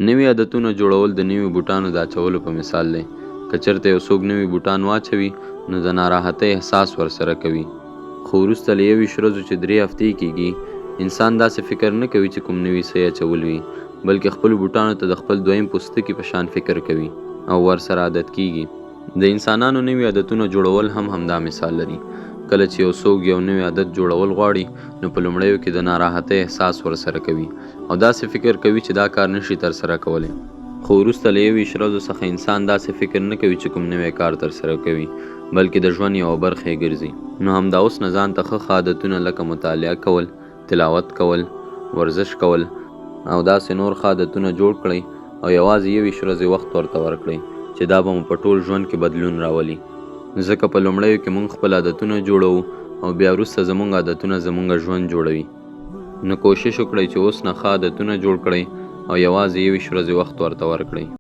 نوي عادتونه جوړول د نوي بوټانو د اچولو په مثال دی. که چېرته یو څوک نوي بوټان واچوي نو د ناراحتۍ احساس ورسره کوي، خو وروسته له 21 ورځو چې 3 هفتې کېږي انسان داسې فکر نه کوي چې کوم نوي څه اچول وي، بلکې خپلو بوټانو ته د خپل دویم پوستکي په شان فکر کوي او ورسره عادت کېږي. د انسانانو نوي عادتونه جوړول هم همدا مثال لري. کله چې یو څوک یو نوی عادت جوړول غواړي نو په لومړیو کې د ناراحتۍ احساس ورسره کوي او داسې فکر کوي چې دا کار نشي ترسره کولی، خو وروسته له 21 ورځو څخه انسان داسې فکر نه کوي چې کوم نوی کار ترسره کوي، بلکې د ژوند یوه برخه یې ګرځي. نو همدا اوس نه ځان ته ښه عادتونه لکه مطالعه کول، تلاوت کول، ورزش کول او داسې نور ښه عادتونه جوړ کړئ او یوازې 21 ورځې وخت ورته ورکړئ چې دا به مو په ټول ژوند کې بدلون راولي. ځکه په لومړیو کې موږ خپل عادتونه جوړوو او بیا وروسته زموږ عادتونه زموږ ژوند جوړوي. نو کوشش وکړئ چې اوس نه ښه عادتونه جوړ کړئ او یوازې 21 ورځې وخت ورته ورکړئ.